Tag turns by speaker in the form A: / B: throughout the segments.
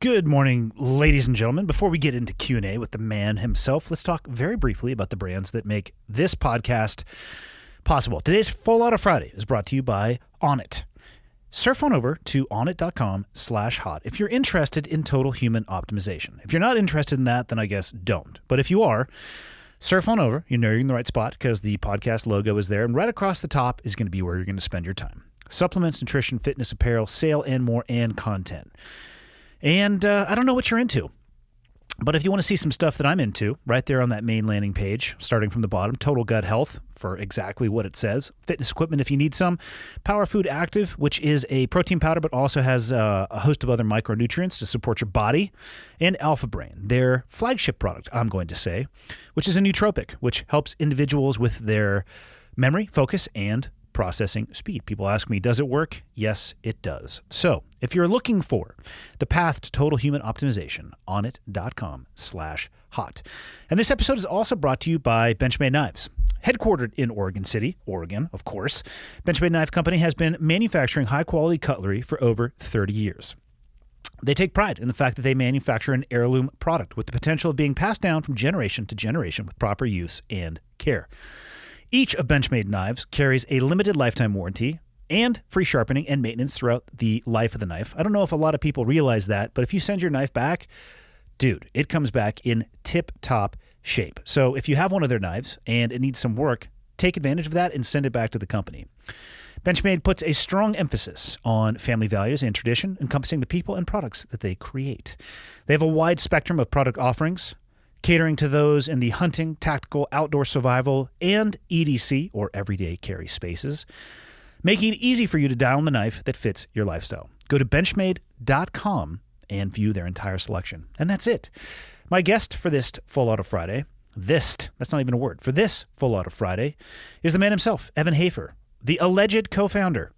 A: Good morning, ladies and gentlemen. Before we get into Q&A with the man himself, let's talk very briefly about the brands that make this podcast possible. Today's Full Auto Friday is brought to you by Onnit. Surf on over to onnit.com/hot if you're interested in total human optimization. If you're not interested in that, then I guess don't. But if you are, surf on over. You know you're in the right spot because the podcast logo is there. And right across the top is going to be where you're going to spend your time. Supplements, nutrition, fitness, apparel, sale, and more, and content. And I don't know what you're into, but if you want to see some stuff that I'm into, right there on that main landing page, starting from the bottom, Total Gut Health for exactly what it says, fitness equipment if you need some, Power Food Active, which is a protein powder but also has a host of other micronutrients to support your body, and Alpha Brain, their flagship product, I'm going to say, which is a nootropic, which helps individuals with their memory, focus, and processing speed. People ask me, does it work? Yes, it does. So if you're looking for the path to total human optimization, onnit.com/hot. And this episode is also brought to you by Benchmade Knives. Headquartered in Oregon City, Oregon, of course, Benchmade Knife Company has been manufacturing high-quality cutlery for over 30 years. They take pride in the fact that they manufacture an heirloom product with the potential of being passed down from generation to generation with proper use and care. Each of Benchmade knives carries a limited lifetime warranty and free sharpening and maintenance throughout the life of the knife. I don't know if a lot of people realize that, but if you send your knife back, dude, it comes back in tip-top shape. So if you have one of their knives and it needs some work, take advantage of that and send it back to the company. Benchmade puts a strong emphasis on family values and tradition, encompassing the people and products that they create. They have a wide spectrum of product offerings, catering to those in the hunting, tactical, outdoor survival, and EDC, or everyday carry spaces, making it easy for you to dial in the knife that fits your lifestyle. Go to benchmade.com and view their entire selection. And that's it. My guest for this Full Auto Friday, that's not even a word, for this Full Auto Friday, is the man himself, Evan Hafer, the alleged co-founder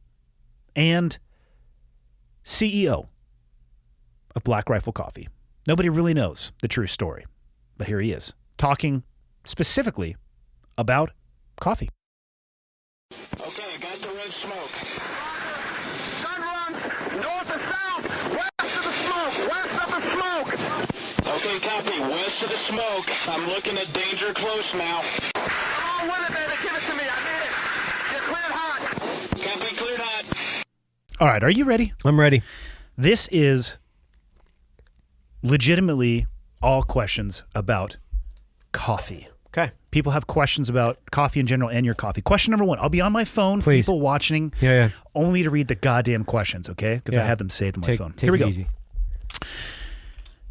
A: and CEO of Black Rifle Coffee. Nobody really knows the true story. But here he is, talking specifically about coffee.
B: Okay, got the red smoke. Gun run, north and south, west of the smoke, Okay, copy, west of the smoke. I'm looking at danger close now. Come on with it, baby, give it to me, I need it. You're cleared hot. Copy, cleared hot.
A: All right, are you ready?
C: I'm ready.
A: This is legitimately all questions about coffee.
C: Okay.
A: People have questions about coffee in general and your coffee. Question number one. I'll be on my phone for
C: Please.
A: people watching only to read the goddamn questions, okay? Because I have them saved on my phone. Here we go.
C: Easy.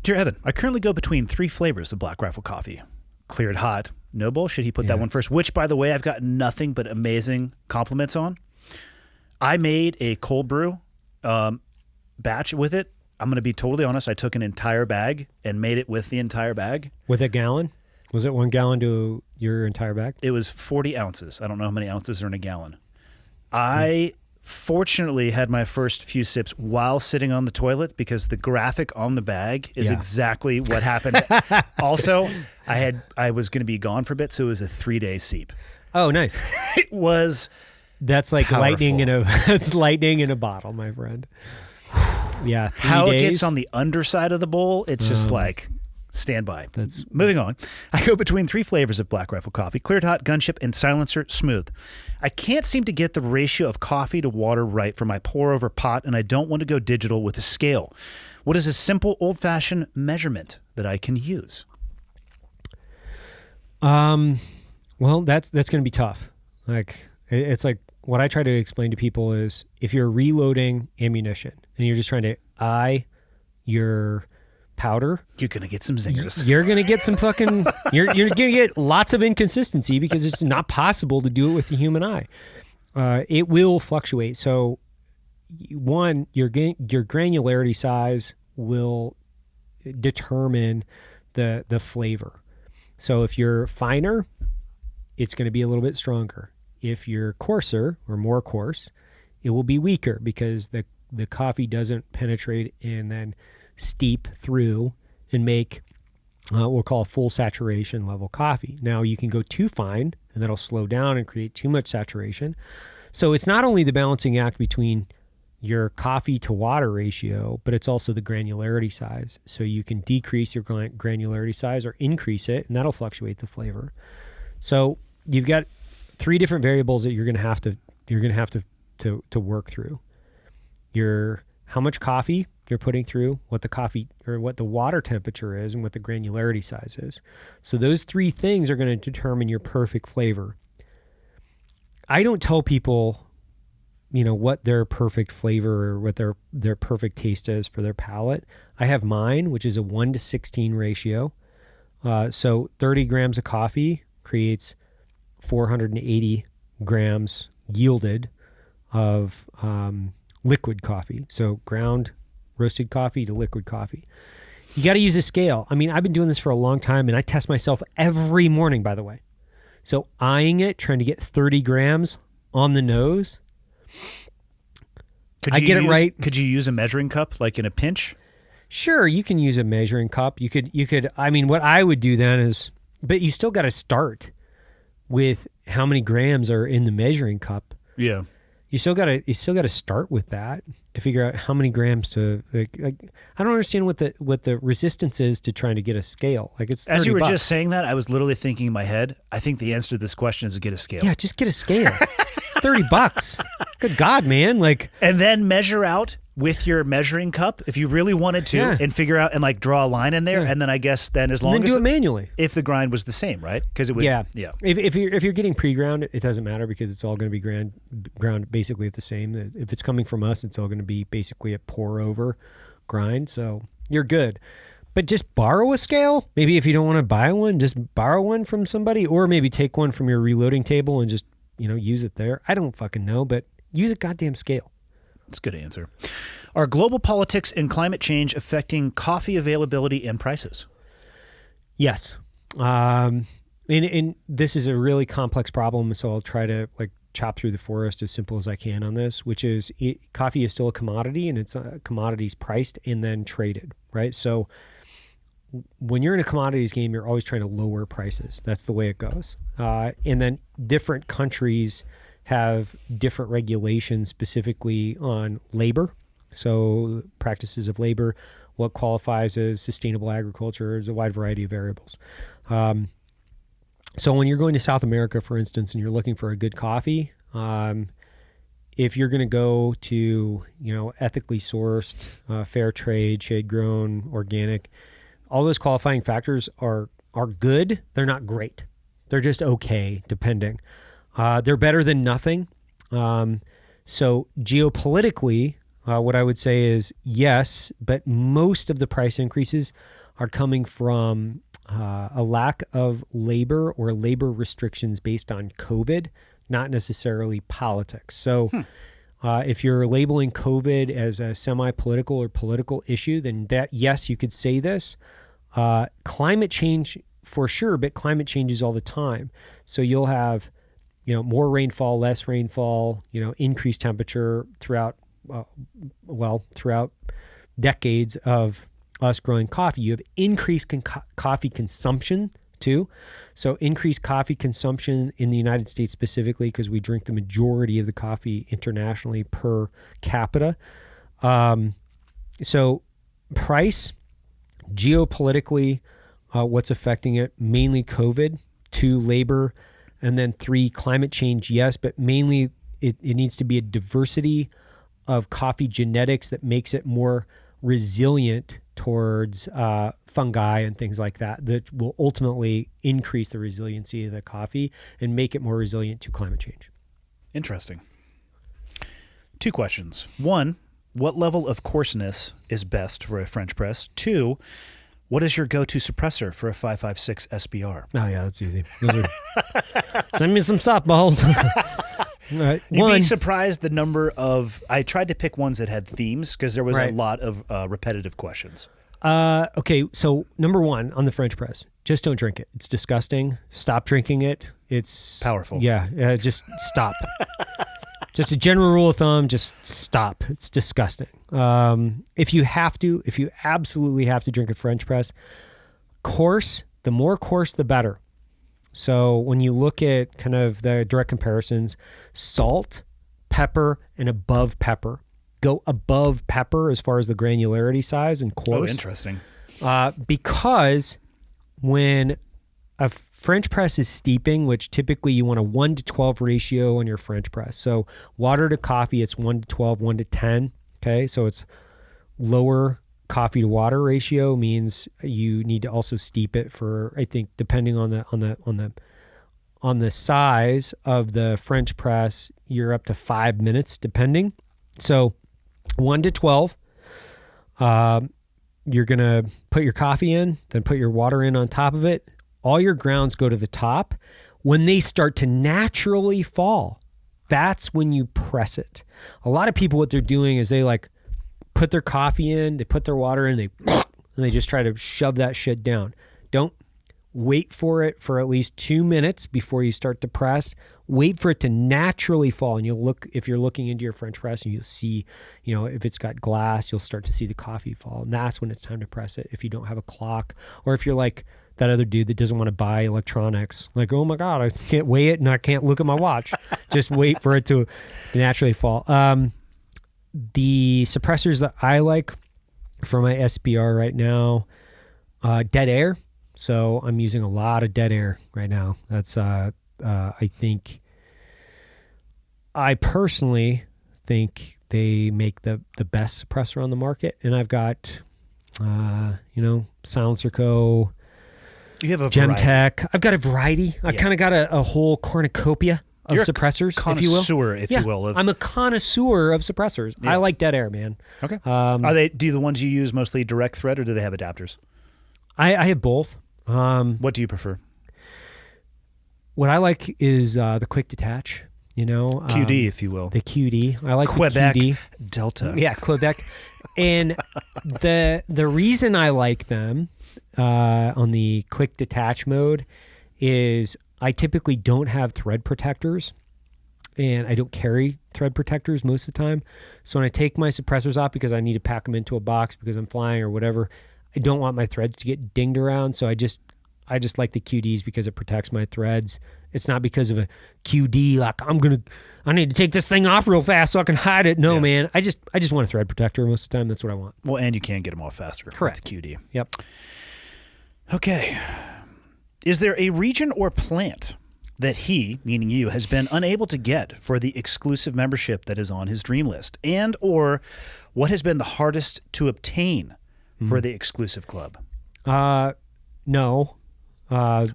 A: Dear Evan, I currently go between 3 flavors of Black Rifle coffee. Cleared hot. No bullshit. He put that one first, which, by the way, I've got nothing but amazing compliments on. I made a cold brew batch with it. I'm going to be totally honest. I took an entire bag and made it with the entire bag.
C: With a gallon? Was it 1 gallon to your entire bag?
A: It was 40 ounces. I don't know how many ounces are in a gallon. I fortunately had my first few sips while sitting on the toilet because the graphic on the bag is exactly what happened. Also, I was going to be gone for a bit, so it was a 3-day seep.
C: Oh, nice.
A: It was
C: That's like
A: powerful.
C: lightning in a bottle, my friend. Yeah, 3
A: How
C: days.
A: it gets on the underside of the bowl, it's just like, stand by. Moving on. I go between 3 flavors of Black Rifle coffee, cleared hot, gunship, and silencer smooth. I can't seem to get the ratio of coffee to water right for my pour-over pot, and I don't want to go digital with a scale. What is a simple, old-fashioned measurement that I can use?
C: Well, that's going to be tough. Like, it's like, what I try to explain to people is if you're reloading ammunition and you're just trying to eye your powder,
A: You're going to get some zingers.
C: you're going to get some fucking, you're going to get lots of inconsistency because it's not possible to do it with the human eye. It will fluctuate. So one, your granularity size will determine the flavor. So if you're finer, it's going to be a little bit stronger. If you're coarser or more coarse, it will be weaker because the coffee doesn't penetrate and then steep through and make what we'll call a full saturation level coffee. Now you can go too fine and that'll slow down and create too much saturation. So it's not only the balancing act between your coffee to water ratio, but it's also the granularity size. So you can decrease your granularity size or increase it, and that'll fluctuate the flavor. So you've got 3 different variables that you're going to have to work through. How much coffee you're putting through, what the coffee or what the water temperature is, and what the granularity size is. So those 3 things are going to determine your perfect flavor. I don't tell people, what their perfect flavor or what their perfect taste is for their palate. I have mine, which is a 1:16 ratio. So 30 grams of coffee creates 480 grams yielded of liquid coffee. So ground roasted coffee to liquid coffee. You got to use a scale. I mean, I've been doing this for a long time, and I test myself every morning, by the way. So eyeing it, trying to get 30 grams on the nose. I get it right.
A: Could you use a measuring cup like in a pinch?
C: Sure, you can use a measuring cup. You could. I mean, what I would do then is, but you still got to start with how many grams are in the measuring cup.
A: Yeah.
C: You still got to start with that to figure out how many grams to. Like, I don't understand what the resistance is to trying to get a scale. Like it's $30.
A: As you were just saying that, I was literally thinking in my head, I think the answer to this question is to get a scale.
C: Yeah, just get a scale. It's $30. Good God, man! Like,
A: and then measure out with your measuring cup if you really wanted to, and figure out and like draw a line in there, and then I guess then as long as
C: do it manually
A: if the grind was the same, right? Because it would. Yeah.
C: If you're getting pre-ground, it doesn't matter because it's all going to be ground basically at the same. If it's coming from us, it's all going to be basically a pour over grind, so you're good. But just borrow a scale. Maybe if you don't want to buy one, just borrow one from somebody, or maybe take one from your reloading table and just use it there. I don't fucking know, but use a goddamn scale.
A: That's a good answer. Are global politics and climate change affecting coffee availability and prices?
C: Yes. And this is a really complex problem, so I'll try to chop through the forest as simple as I can on this, which is coffee is still a commodity, and it's commodities priced and then traded, right? So when you're in a commodities game, you're always trying to lower prices. That's the way it goes. And then different countries have different regulations specifically on labor. So practices of labor, what qualifies as sustainable agriculture, there's a wide variety of variables. So when you're going to South America, for instance, and you're looking for a good coffee, if you're going to go to, ethically sourced, fair trade, shade grown, organic, all those qualifying factors are good. They're not great. They're just okay, depending. They're better than nothing. So geopolitically, what I would say is yes, but most of the price increases are coming from a lack of labor or labor restrictions based on COVID, not necessarily politics. So if you're labeling COVID as a semi-political or political issue, then yes, you could say this. Climate change for sure, but climate changes all the time. So you'll have more rainfall, less rainfall, increased temperature throughout decades of us growing coffee. You have increased coffee consumption too. So increased coffee consumption in the United States specifically, because we drink the majority of the coffee internationally per capita. So price, geopolitically, what's affecting it? Mainly COVID, 2, labor, and then 3, climate change, yes, but mainly it needs to be a diversity of coffee genetics that makes it more resilient towards fungi and things like that will ultimately increase the resiliency of the coffee and make it more resilient to climate change.
A: Interesting. 2 questions. 1, what level of coarseness is best for a French press? 2, what is your go-to suppressor for a 556 SBR?
C: Oh, yeah, that's easy. Send me some softballs.
A: Right. You'd be surprised the number of... I tried to pick ones that had themes because there was a lot of repetitive questions.
C: Okay, so number 1 on the French press, just don't drink it. It's disgusting. Stop drinking it. It's...
A: powerful.
C: Yeah, just stop. Just a general rule of thumb, just stop. It's disgusting. If you absolutely have to drink a French press, coarse, the more coarse, the better. So when you look at kind of the direct comparisons, salt, pepper, and above pepper go above pepper as far as the granularity size and coarse.
A: Oh, interesting.
C: Because when a French press is steeping, which typically you want a 1:12 ratio on your French press. So water to coffee, it's 1:12, 1:10. Okay, so it's lower coffee to water ratio means you need to also steep it for, I think, depending on the size of the French press, you're up to 5 minutes depending. So 1:12. You're going to put your coffee in, then put your water in on top of it. All your grounds go to the top. When they start to naturally fall, that's when you press it. A lot of people, what they're doing is they like put their coffee in, they put their water in, and they just try to shove that shit down. Don't wait for it for at least 2 minutes before you start to press. Wait for it to naturally fall. And you'll look, if you're looking into your French press, and you'll see, if it's got glass, you'll start to see the coffee fall. And that's when it's time to press it. If you don't have a clock, or if you're like that other dude that doesn't want to buy electronics, like, oh my God, I can't weigh it and I can't look at my watch. Just wait for it to naturally fall. The suppressors that I like for my SBR right now, dead air. So I'm using a lot of dead air right now. That's, I personally think they make the best suppressor on the market. And I've got, Silencer Co.
A: You have a variety.
C: Gemtech. I've got a variety. I've kind of got a whole cornucopia of suppressors, if you will.
A: Connoisseur, if you will.
C: I'm a connoisseur of suppressors. Yeah. I like dead air, man.
A: Okay. Do the ones you use mostly direct thread, or do they have adapters?
C: I have both.
A: What do you prefer?
C: What I like is the quick detach.
A: QD, if you will.
C: The QD. I like
A: Quebec
C: the QD.
A: Delta.
C: Yeah, Quebec. And the reason I like them on the quick detach mode is I typically don't have thread protectors, and I don't carry thread protectors most of the time. So when I take my suppressors off because I need to pack them into a box because I'm flying or whatever, I don't want my threads to get dinged around. So I just like the QDs because it protects my threads. It's not because of a QD, like I need to take this thing off real fast so I can hide it. No, man. I just want a thread protector most of the time. That's what I want.
A: Well, and you can get them off faster.
C: Correct.
A: With the QD.
C: Yep.
A: Okay. Is there a region or plant that he, meaning you, has been unable to get for the exclusive membership that is on his dream list? And or what has been the hardest to obtain for the exclusive club?
C: No.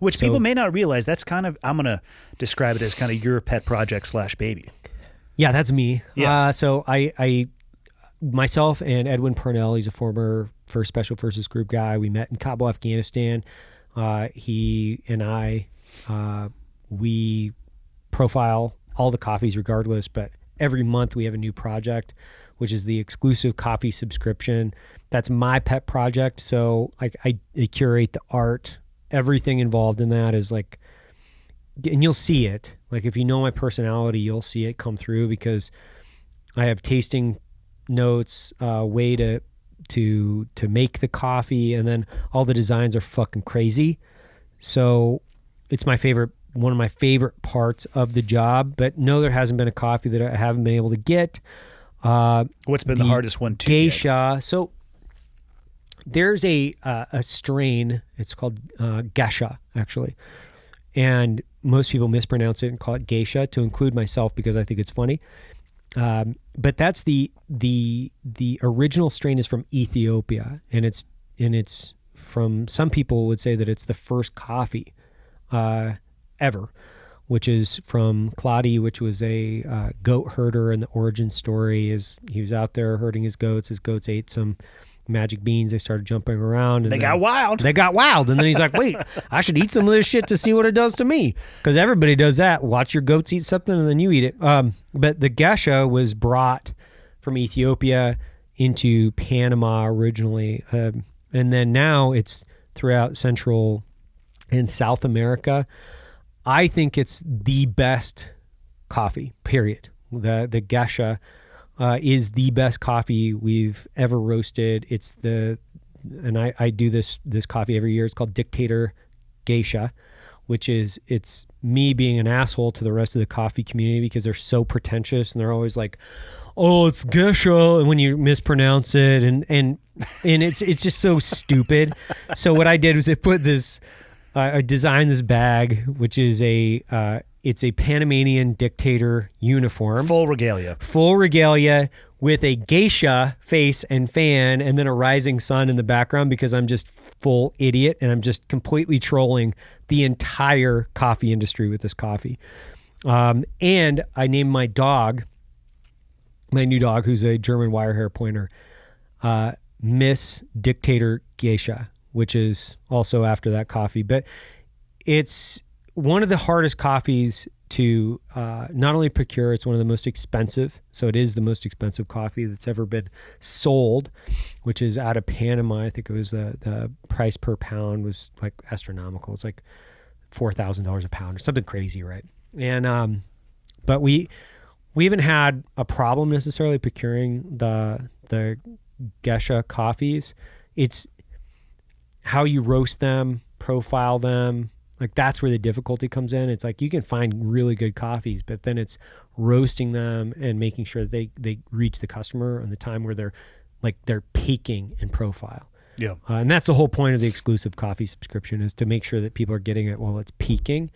A: Which people may not realize, that's kind of, I'm going to describe it as kind of your pet project / baby.
C: Yeah, that's me.
A: Yeah.
C: So I myself and Edwin Parnell, he's a former 1st Special Forces Group guy. We met in Kabul, Afghanistan. He and I, we profile all the coffees regardless, but every month we have a new project, which is the exclusive coffee subscription. That's my pet project. So I curate the art. Everything involved in that is like, and you'll see it. Like if you know my personality, you'll see it come through because I have tasting notes, way to make the coffee, and then all the designs are fucking crazy. So it's one of my favorite parts of the job. But no, there hasn't been a coffee that I haven't been able to get.
A: What's been the hardest one to
C: geisha get? So there's a strain, it's called geisha, actually. And most people mispronounce it and call it geisha, to include myself because I think it's funny. But that's the original strain is from Ethiopia, and it's from, some people would say that it's the first coffee ever, which is from Claudia, which was a goat herder, and the origin story is he was out there herding his goats ate some magic beans. They started jumping around and
A: they got wild.
C: And then he's like, wait, I should eat some of this shit to see what it does to me. Because everybody does that. Watch your goats eat something and then you eat it. But the geisha was brought from Ethiopia into Panama originally. And then now it's throughout Central and South America. I think it's the best coffee, period. The geisha is the best coffee we've ever roasted. And I do this coffee every year. It's called Dictator Geisha, which is, it's me being an asshole to the rest of the coffee community because they're so pretentious and they're always like, oh, it's geisha, and when you mispronounce it, and it's just so stupid. So what I did was I designed this bag, which is it's a Panamanian dictator uniform.
A: Full regalia.
C: Full regalia with a geisha face and fan, and then a rising sun in the background, because I'm just full idiot and I'm just completely trolling the entire coffee industry with this coffee. And I named my new dog, who's a German wire hair pointer, Miss Dictator Geisha, which is also after that coffee. But it's one of the hardest coffees to not only procure, it's one of the most expensive. So it is the most expensive coffee that's ever been sold, which is out of Panama. I think it was the price per pound was like astronomical. It's like $4,000 a pound or something crazy, right? And but we haven't had a problem necessarily procuring the geisha coffees. It's how you roast them, profile them. Like that's where the difficulty comes in. It's like you can find really good coffees, but then it's roasting them and making sure that they reach the customer on the time where they're peaking in profile.
A: Yeah.
C: And that's the whole point of the exclusive coffee subscription, is to make sure that people are getting it while it's peaking,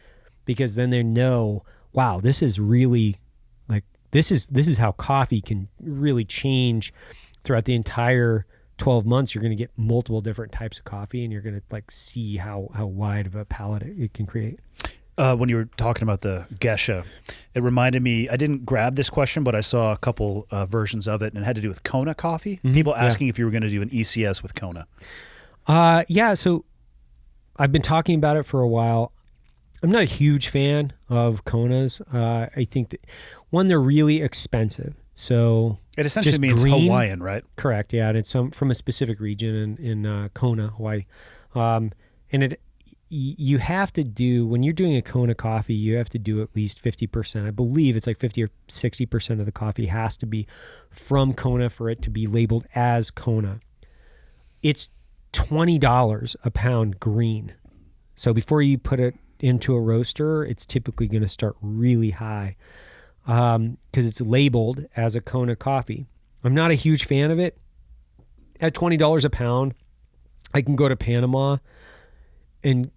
C: because then they know, wow, this is really like, this is how coffee can really change throughout the entire 12 months. You're going to get multiple different types of coffee, and you're going to like see how wide of a palette it can create.
A: When you were talking about the geisha, it reminded me, I didn't grab this question, but I saw a couple versions of it, and it had to do with Kona coffee. Mm-hmm. People asking if you were going to do an ECS with Kona.
C: Yeah, so I've been talking about it for a while. I'm not a huge fan of Konas. I think that, one, they're really expensive. So
A: it essentially means green, Hawaiian, right?
C: Correct. Yeah, and it's from a specific region in Kona, Hawaii. And you have to do, when you're doing a Kona coffee, you have to do at least 50%. I believe it's like 50 or 60% of the coffee has to be from Kona for it to be labeled as Kona. It's $20 a pound green. So before you put it into a roaster, it's typically going to start really high, because it's labeled as a Kona coffee. I'm not a huge fan of it. At $20 a pound, I can go to Panama, and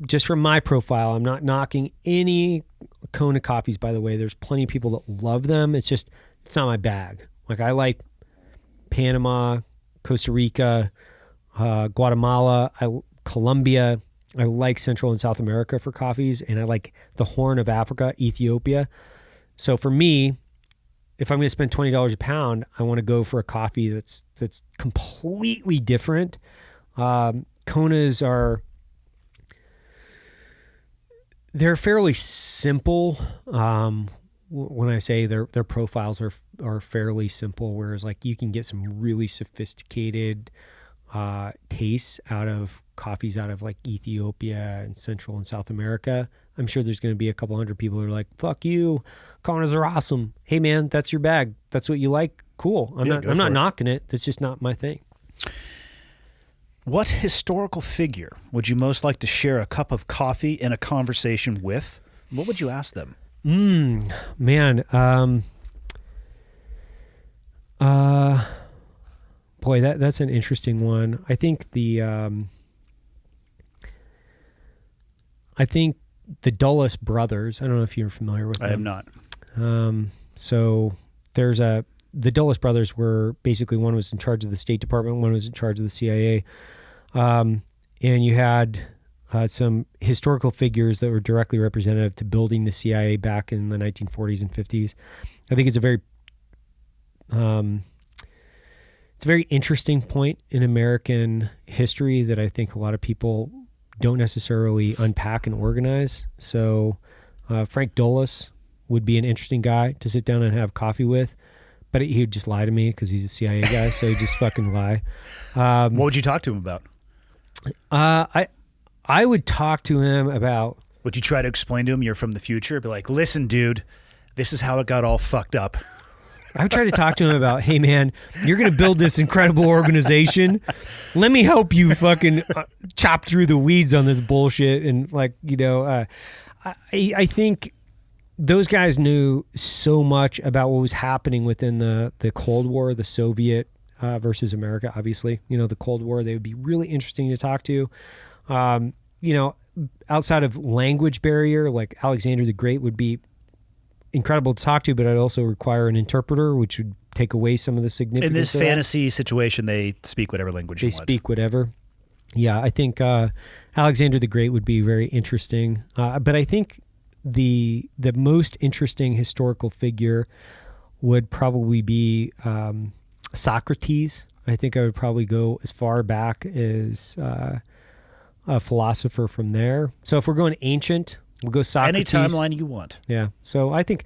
C: just from my profile, I'm not knocking any Kona coffees, by the way. There's plenty of people that love them. It's not my bag. Like, I like Panama, Costa Rica, Guatemala, Colombia. I like Central and South America for coffees, and I like the Horn of Africa, Ethiopia. So for me, if I'm going to spend $20 a pound, I want to go for a coffee that's completely different. Konas they're fairly simple. When I say their profiles are fairly simple, whereas like you can get some really sophisticated tastes out of coffees out of like Ethiopia and Central and South America. I'm sure there's going to be a couple hundred people who are like, fuck you, Konas are awesome. Hey man, that's your bag. That's what you like. Cool. I'm not knocking it. That's just not my thing.
A: What historical figure would you most like to share a cup of coffee in a conversation with? What would you ask them?
C: Man. Boy, that's an interesting one. I think the Dulles brothers, I don't know if you're familiar with them.
A: I am not.
C: So there's the Dulles brothers were basically, one was in charge of the State Department, one was in charge of the CIA. And you had some historical figures that were directly representative to building the CIA back in the 1940s and 50s. I think it's a very interesting point in American history that I think a lot of people don't necessarily unpack and organize. So Frank Dulles would be an interesting guy to sit down and have coffee with, but he would just lie to me because he's a CIA guy, so he'd just fucking lie.
A: What would you talk to him about?
C: I would talk to him about...
A: Would you try to explain to him you're from the future? Be like, listen, dude, this is how it got all fucked up.
C: I would try to talk to him about, hey man, you're going to build this incredible organization. Let me help you fucking chop through the weeds on this bullshit. And like, I think those guys knew so much about what was happening within the Cold War, the Soviet versus America, obviously. The Cold War, they would be really interesting to talk to. Outside of language barrier, like Alexander the Great would be incredible to talk to, but I'd also require an interpreter, which would take away some of the significance.
A: In this fantasy situation, they speak whatever language you want. They
C: speak whatever. Yeah, I think Alexander the Great would be very interesting. But I think the most interesting historical figure would probably be Socrates. I think I would probably go as far back as a philosopher from there. So if we're going ancient, we'll go Socrates.
A: Any timeline you want.
C: Yeah. So I think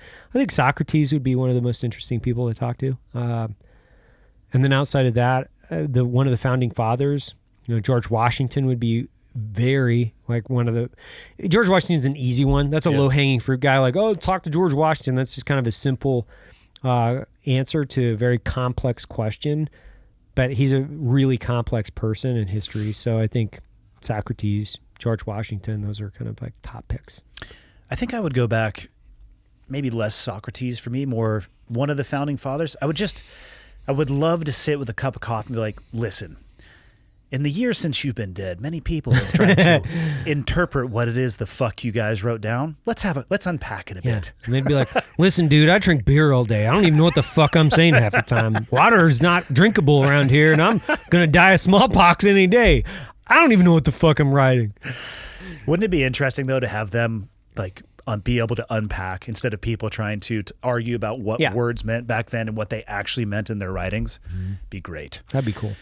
C: Socrates would be one of the most interesting people to talk to. And then outside of that, one of the founding fathers, George Washington would be very George Washington's an easy one. That's a low hanging fruit guy. Like, oh, talk to George Washington. That's just kind of a simple answer to a very complex question. But he's a really complex person in history. So I think Socrates, George Washington, those are kind of like top picks.
A: I think I would go back, maybe less Socrates for me, more one of the founding fathers. I would love to sit with a cup of coffee and be like, listen, in the years since you've been dead, many people have tried to interpret what it is the fuck you guys wrote down. Let's unpack it a bit.
C: And they'd be like, listen, dude, I drink beer all day. I don't even know what the fuck I'm saying half the time. Water is not drinkable around here, and I'm going to die of smallpox any day. I don't even know what the fuck I'm writing.
A: Wouldn't it be interesting, though, to have them be able to unpack instead of people trying to argue about what words meant back then and what they actually meant in their writings? Be great.
C: That'd be cool.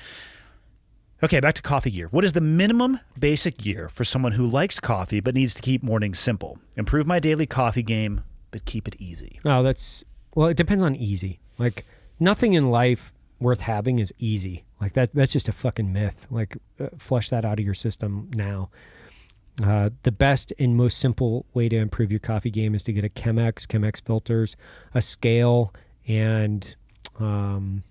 A: Okay, back to coffee gear. What is the minimum basic gear for someone who likes coffee but needs to keep mornings simple? Improve my daily coffee game, but keep it easy.
C: Oh, it depends on easy. Like, nothing in life worth having is easy. Like that's just a fucking myth. Like, flush that out of your system now. The best and most simple way to improve your coffee game is to get a Chemex filters, a scale, and you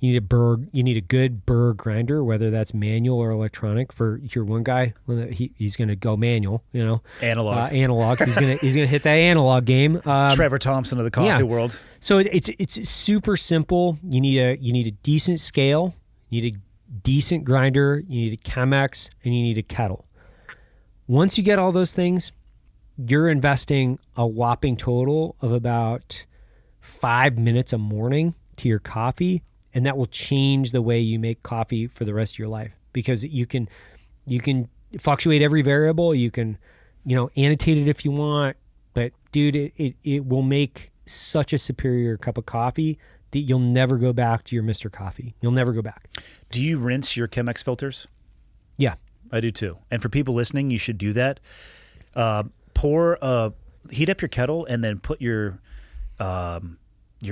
C: need a good burr grinder, whether that's manual or electronic. For your one guy, he's going to go manual,
A: analog.
C: He's going to hit that analog game.
A: Trevor Thompson of the coffee world.
C: So it's super simple. You need a decent scale, you need a decent grinder, you need a Chemex, and you need a kettle. Once you get all those things, you're investing a whopping total of about 5 minutes a morning to your coffee, and that will change the way you make coffee for the rest of your life, because you can fluctuate every variable. You can, annotate it if you want, but dude, it will make such a superior cup of coffee that you'll never go back to your Mr. Coffee. You'll never go back.
A: Do you rinse your Chemex filters?
C: Yeah.
A: I do too. And for people listening, you should do that. Heat up your kettle and then put your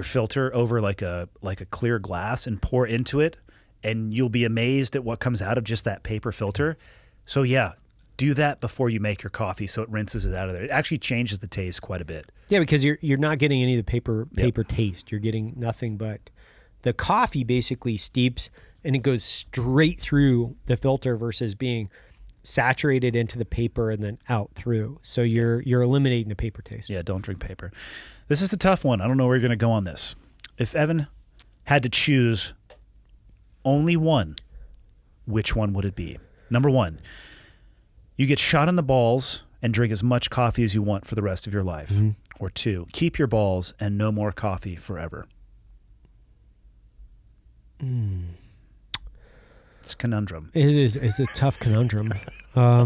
A: filter over like a clear glass and pour into it, and you'll be amazed at what comes out of just that paper filter. So yeah, do that before you make your coffee so it rinses it out of there. It actually changes the taste quite a bit.
C: Yeah, because you're not getting any of the paper taste. You're getting nothing but the coffee basically steeps and it goes straight through the filter versus being saturated into the paper and then out through. So you're eliminating the paper taste.
A: Yeah, don't drink paper. This is the tough one. I don't know where you're going to go on this. If Evan had to choose only one, which one would it be? Number one, you get shot in the balls and drink as much coffee as you want for the rest of your life. Mm-hmm. Or two, keep your balls and no more coffee forever. It's a conundrum.
C: It is. It's a tough conundrum. I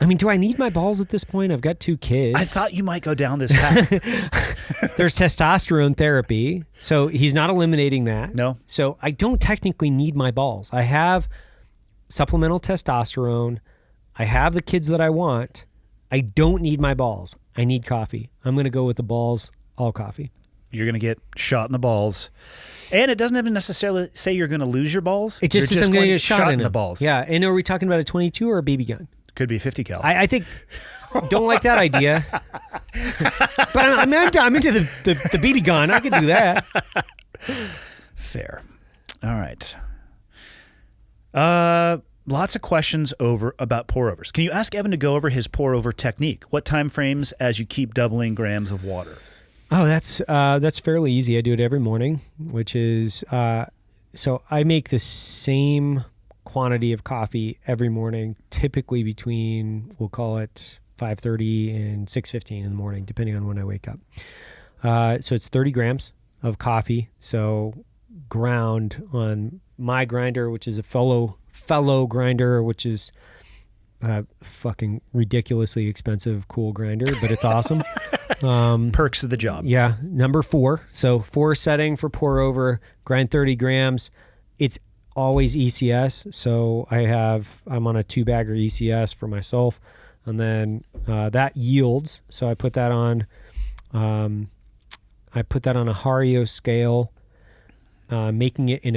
C: mean, do I need my balls at this point? I've got 2 kids.
A: I thought you might go down this path.
C: There's testosterone therapy, so he's not eliminating that.
A: No.
C: So I don't technically need my balls. I have supplemental testosterone. I have the kids that I want. I don't need my balls. I need coffee. I'm going to go with the balls, all coffee.
A: You're going to get shot in the balls. And it doesn't even necessarily say you're going to lose your balls.
C: It just says I'm going to get shot in
A: the balls.
C: Yeah. And are we talking about a 22 or a BB gun?
A: Could be 50 cal.
C: I think, don't like that idea. But I'm into the BB gun. I could do that.
A: Fair. All right. lots of questions about pour-overs. Can you ask Evan to go over his pour-over technique? What time frames as you keep doubling grams of water?
C: Oh, that's fairly easy. I do it every morning, which is so I make the same quantity of coffee every morning, typically between, we'll call it 5:30 and 6:15 in the morning, depending on when I wake up. So it's 30 grams of coffee. So ground on my grinder, which is a fellow grinder, which is fucking ridiculously expensive, cool grinder, but it's awesome.
A: Perks of the job.
C: Yeah. Number 4. So 4 setting for pour over, grind 30 grams. It's always ECS. So I'm on a 2-bagger ECS for myself. And then that yields. So I put that on a Hario scale, making it in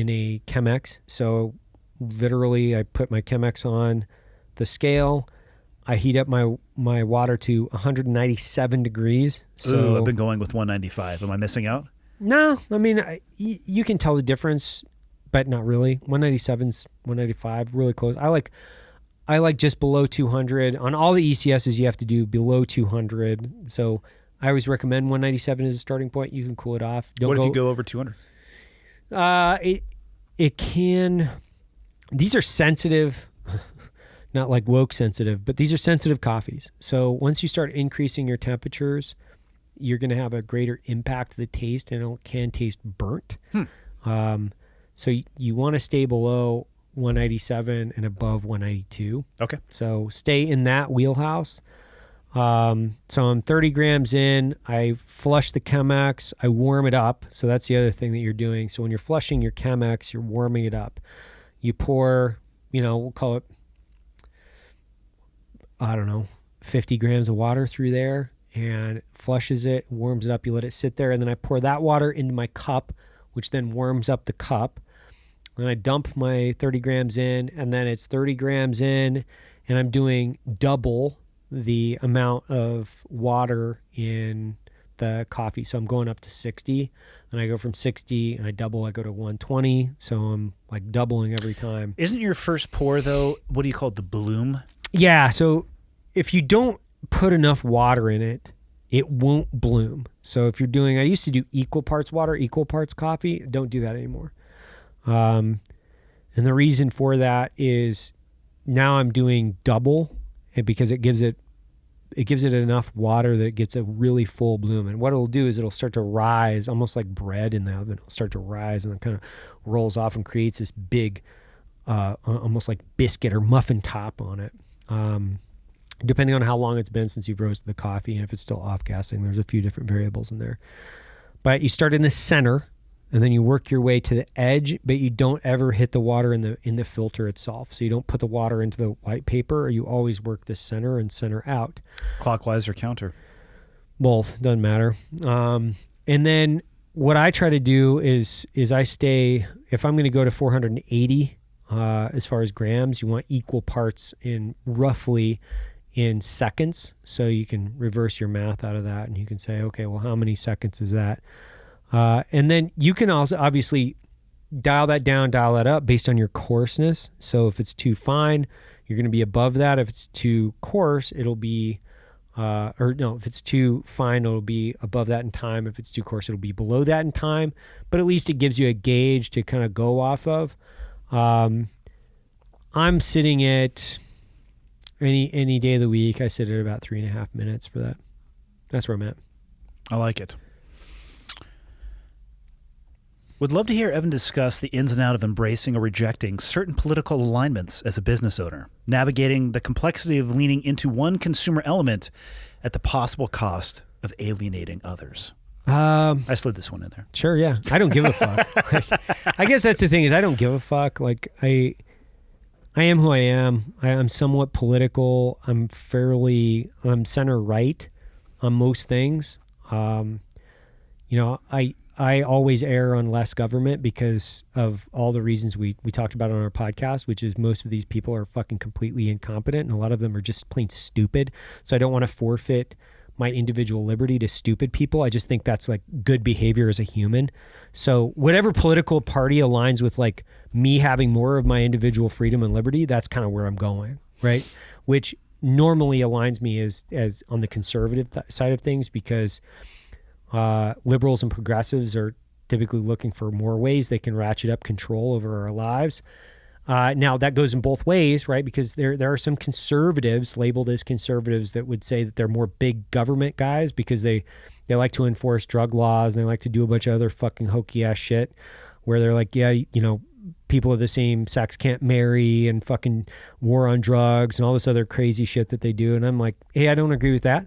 C: a Chemex. So literally I put my Chemex on the scale. I heat up my water to 197 degrees. So
A: Ooh, I've been going with 195. Am I missing out?
C: No, I mean, you can tell the difference, but not really. 197's 195, really close. I like just below 200. On all the ECSs, you have to do below 200. So I always recommend 197 as a starting point. You can cool it off.
A: What if you go over 200?
C: It can. These are sensitive, not like woke sensitive, but these are sensitive coffees. So once you start increasing your temperatures, you're going to have a greater impact to the taste, and it can taste burnt. So you want to stay below 197 and above 192.
A: Okay.
C: So stay in that wheelhouse. So I'm 30 grams in. I flush the Chemex. I warm it up. So that's the other thing that you're doing. So when you're flushing your Chemex, you're warming it up. You pour, we'll call it, 50 grams of water through there, and flushes it, warms it up. You let it sit there, and then I pour that water into my cup, which then warms up the cup. Then I dump my 30 grams in, and then it's 30 grams in, and I'm doing double the amount of water in the coffee. So I'm going up to 60, then I go from 60 and I double, I go to 120. So I'm like doubling every time.
A: Isn't your first pour, though, what do you call it, the bloom?
C: Yeah. So if you don't put enough water in it, it won't bloom. So if you're doing, I used to do equal parts water, equal parts coffee. Don't do that anymore. And the reason for that is now I'm doing double, and because it gives it enough water that it gets a really full bloom. And what it'll do is it'll start to rise, almost like bread in the oven. It'll start to rise and then kind of rolls off and creates this big, almost like biscuit or muffin top on it. Depending on how long it's been since you've roasted the coffee, and if it's still off gassing, there's a few different variables in there. But you start in the center, and then you work your way to the edge, but you don't ever hit the water in the filter itself. So you don't put the water into the white paper, or you always work the center and center out.
A: Clockwise or counter?
C: Both, doesn't matter. And then what I try to do is I stay, if I'm going to go to 480 as far as grams, you want equal parts roughly in seconds. So you can reverse your math out of that, and you can say, okay, well, how many seconds is that? And then you can also obviously dial that down, dial that up based on your coarseness. So if it's too fine, you're going to be above that. If it's too coarse, it'll be, if it's too fine, it'll be above that in time. If it's too coarse, it'll be below that in time. But at least it gives you a gauge to kind of go off of. I'm sitting at any day of the week. I sit at about 3.5 minutes for that. That's where I'm at.
A: I like it. Would love to hear Evan discuss the ins and outs of embracing or rejecting certain political alignments as a business owner, navigating the complexity of leaning into one consumer element at the possible cost of alienating others. I slid this one in there.
C: Sure, yeah. I don't give a fuck. I guess that's the thing, is I don't give a fuck. Like, I am who I am. I'm somewhat political. I'm center right on most things. I always err on less government because of all the reasons we talked about on our podcast, which is most of these people are fucking completely incompetent, and a lot of them are just plain stupid. So I don't want to forfeit my individual liberty to stupid people. I just think that's like good behavior as a human. So whatever political party aligns with like me having more of my individual freedom and liberty, that's kind of where I'm going, right? Which normally aligns me as on the conservative side of things, because liberals and progressives are typically looking for more ways they can ratchet up control over our lives. Now that goes in both ways, right? Because there are some conservatives labeled as conservatives that would say that they're more big government guys because they like to enforce drug laws and they like to do a bunch of other fucking hokey ass shit where they're like, yeah, you know, people of the same sex can't marry and fucking war on drugs and all this other crazy shit that they do. And I'm like, hey, I don't agree with that.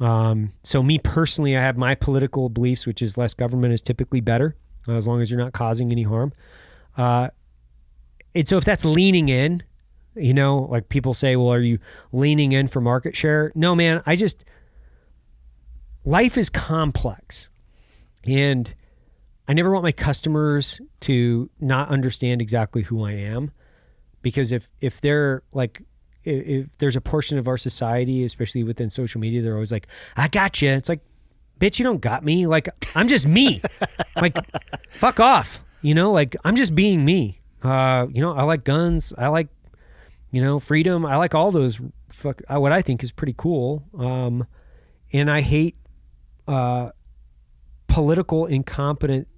C: So me personally, I have my political beliefs, which is less government is typically better, as long as you're not causing any harm. And so if that's leaning in, you know, like people say, well, are you leaning in for market share? No, man, life is complex. And I never want my customers to not understand exactly who I am, because if they're like, if there's a portion of our society, especially within social media, they're always like, I got you. It's like, bitch, you don't got me. Like, I'm just me. Like, fuck off. You know, like, I'm just being me. You know, I like guns. I like, you know, freedom. I like all those what I think is pretty cool. And I hate political, incompetent,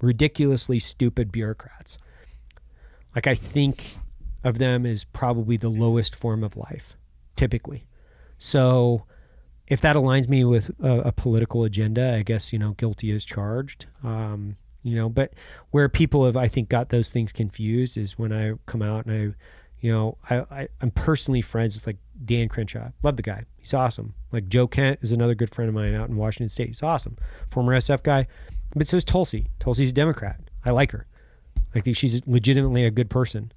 C: ridiculously stupid bureaucrats. Like, I think of them as probably the lowest form of life, typically. So if that aligns me with a political agenda, I guess, you know, guilty as charged. You know, but where people have, I think, got those things confused is when I come out and I'm personally friends with like Dan Crenshaw. Love the guy. He's awesome. Like Joe Kent is another good friend of mine out in Washington State. He's awesome. Former SF guy. But so is Tulsi. Tulsi's a Democrat. I like her. I think she's legitimately a good person.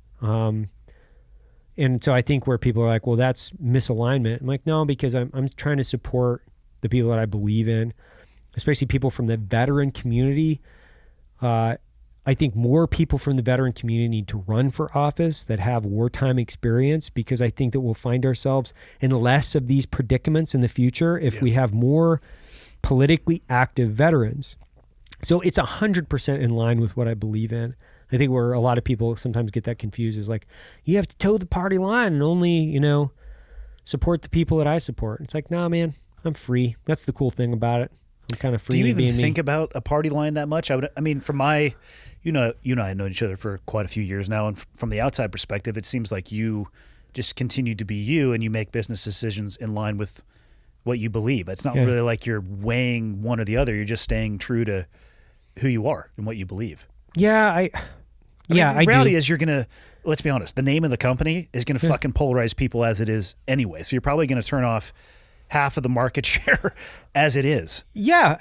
C: And so I think where people are like, well, that's misalignment. I'm like, no, because I'm trying to support the people that I believe in, especially people from the veteran community. I think more people from the veteran community need to run for office that have wartime experience, because I think that we'll find ourselves in less of these predicaments in the future if we have more politically active veterans. So it's 100% in line with what I believe in. I think where a lot of people sometimes get that confused is like, you have to toe the party line and only, you know, support the people that I support. It's like, nah, man, I'm free. That's the cool thing about it. I'm kind of free.
A: Do you even think about a party line that much? I mean, from my, you and I have known each other for quite a few years now, and from the outside perspective, it seems like you just continue to be you, and you make business decisions in line with what you believe. It's not really like you're weighing one or the other. You're just staying true to who you are and what you believe.
C: Yeah, I
A: mean, the reality
C: do.
A: is you're gonna. Let's be honest. The name of the company is gonna fucking polarize people as it is anyway. So you're probably gonna turn off half of the market share as it is.
C: Yeah,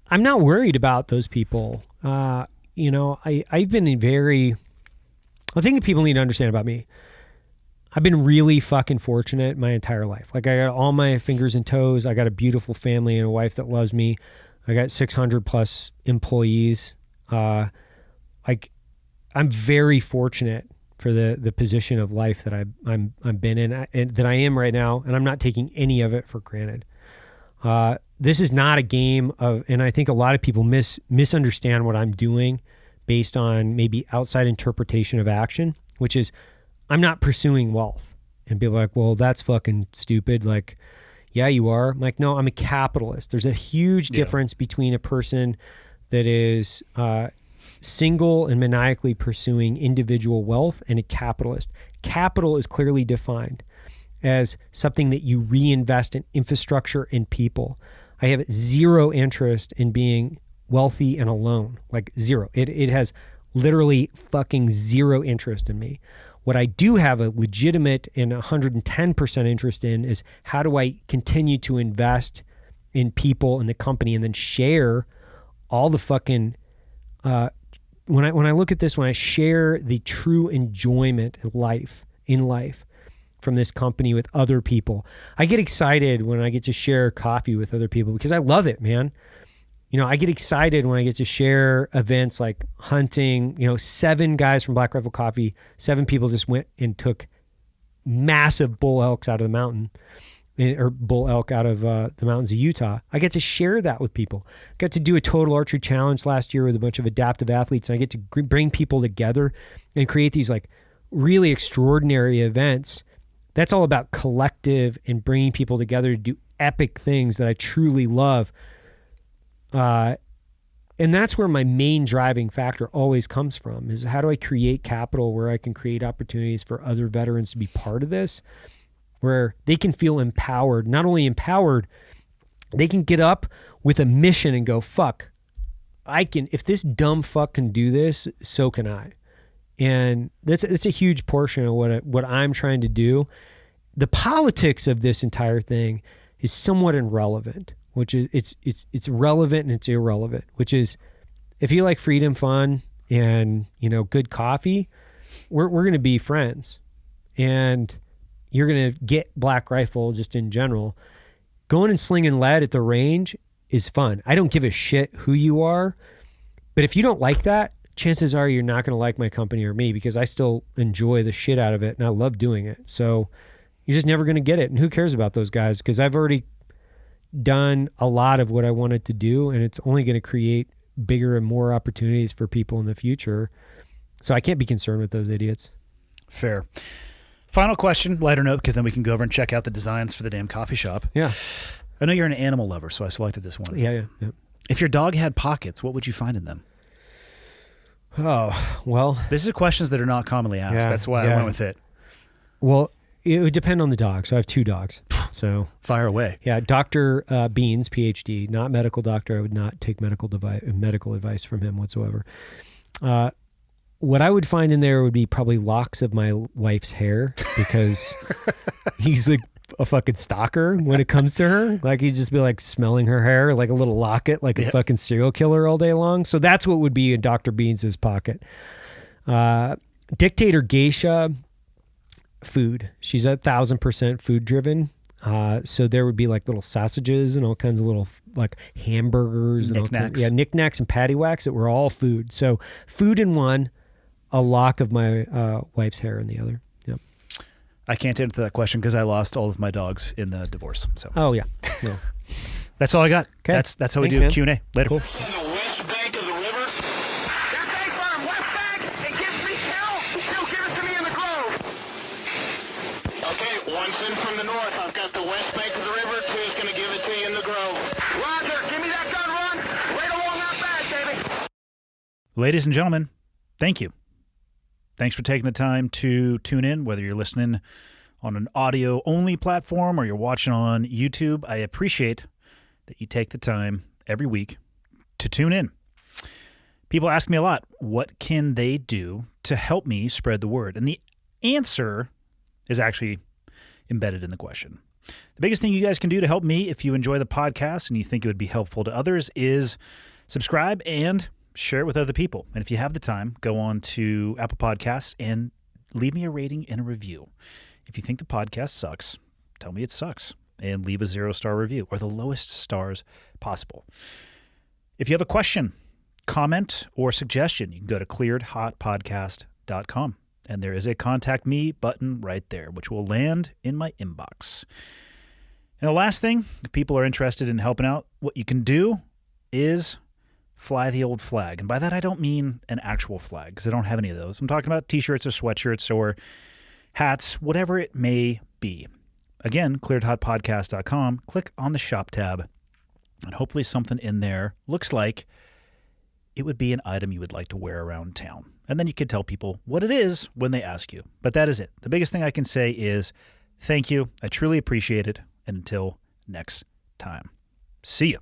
C: I'm not worried about those people. You know, I've been I think that people need to understand about me. I've been really fucking fortunate my entire life. Like, I got all my fingers and toes. I got a beautiful family and a wife that loves me. I got 600 plus employees. Like, I'm very fortunate for the position of life that I'm been in and that I am right now, and I'm not taking any of it for granted. This is not a game of, and I think a lot of people misunderstand what I'm doing based on maybe outside interpretation of action, which is I'm not pursuing wealth. And people are like, well, that's fucking stupid. Like, yeah, you are. I'm like, no, I'm a capitalist. There's a huge difference between a person that is single and maniacally pursuing individual wealth and a capitalist. Capital is clearly defined as something that you reinvest in infrastructure and people. I have zero interest in being wealthy and alone, like zero. It has literally fucking zero interest in me. What I do have a legitimate and 110% interest in is how do I continue to invest in people and the company and then share all the fucking, when I look at this, when I share the true enjoyment in life from this company with other people, I get excited when I get to share coffee with other people because I love it, man. You know, I get excited when I get to share events like hunting. You know, 7 guys from Black Rifle Coffee, 7 people just went and took massive bull elks out of the mountain. or bull elk out of the mountains of Utah. I get to share that with people. I got to do a total archery challenge last year with a bunch of adaptive athletes, and I get to bring people together and create these like really extraordinary events. That's all about collective and bringing people together to do epic things that I truly love. And that's where my main driving factor always comes from, is how do I create capital where I can create opportunities for other veterans to be part of this, where they can feel empowered. Not only empowered, they can get up with a mission and go, fuck, if this dumb fuck can do this, so can I. And that's a huge portion of what I'm trying to do. The politics of this entire thing is somewhat irrelevant, which is it's relevant and it's irrelevant, which is if you like freedom, fun, and good coffee, we're going to be friends. And you're going to get Black Rifle just in general. Going and slinging lead at the range is fun. I don't give a shit who you are, but if you don't like that, chances are you're not going to like my company or me, because I still enjoy the shit out of it and I love doing it. So you're just never going to get it. And who cares about those guys? Because I've already done a lot of what I wanted to do, and it's only going to create bigger and more opportunities for people in the future. So I can't be concerned with those idiots.
A: Fair. Final question, lighter note, because then we can go over and check out the designs for the damn coffee shop.
C: Yeah.
A: I know you're an animal lover, so I selected this one.
C: Yeah.
A: If your dog had pockets, what would you find in them?
C: Oh, well.
A: This is questions that are not commonly asked.
C: Yeah,
A: That's why I went with it.
C: Well, it would depend on the dog. So I have 2 dogs. So
A: fire away.
C: Yeah, Dr. Beans, PhD, not medical doctor. I would not take medical advice from him whatsoever. What I would find in there would be probably locks of my wife's hair, because he's like a fucking stalker when it comes to her. Like he'd just be like smelling her hair like a little locket, like a fucking serial killer all day long. So that's what would be in Dr. Beans's pocket. Dictator Geisha, food. She's 1,000% food driven. So there would be like little sausages and all kinds of little like hamburgers and
A: knickknacks.
C: Knickknacks and patty whacks that were all food. So food in one, a lock of my wife's hair in the other. Yep.
A: I can't answer that question because I lost all of my dogs in the divorce. So.
C: Oh yeah.
A: That's all I got.
C: Okay.
A: That's how we
C: Thanks,
A: do
C: man.
A: Q&A. Later.
C: Cool.
B: On the west bank of the river. That's Hafer, west bank. It gives me hell. Still give it to me in the grove. Okay, one's in from the north. I've got the west bank of the river. Two's going to give it to you in the grove. Roger, give me that gun run. Right along that bag, baby.
A: Ladies and gentlemen, thank you. Thanks for taking the time to tune in, whether you're listening on an audio-only platform or you're watching on YouTube. I appreciate that you take the time every week to tune in. People ask me a lot, what can they do to help me spread the word? And the answer is actually embedded in the question. The biggest thing you guys can do to help me, if you enjoy the podcast and you think it would be helpful to others, is subscribe and share it with other people. And if you have the time, go on to Apple Podcasts and leave me a rating and a review. If you think the podcast sucks, tell me it sucks and leave a 0-star review, or the lowest stars possible. If you have a question, comment, or suggestion, you can go to clearedhotpodcast.com. And there is a contact me button right there, which will land in my inbox. And the last thing, if people are interested in helping out, what you can do is fly the old flag. And by that, I don't mean an actual flag, because I don't have any of those. I'm talking about t-shirts or sweatshirts or hats, whatever it may be. Again, clearedhotpodcast.com. Click on the shop tab, and hopefully something in there looks like it would be an item you would like to wear around town. And then you can tell people what it is when they ask you. But that is it. The biggest thing I can say is thank you. I truly appreciate it. And until next time, see you.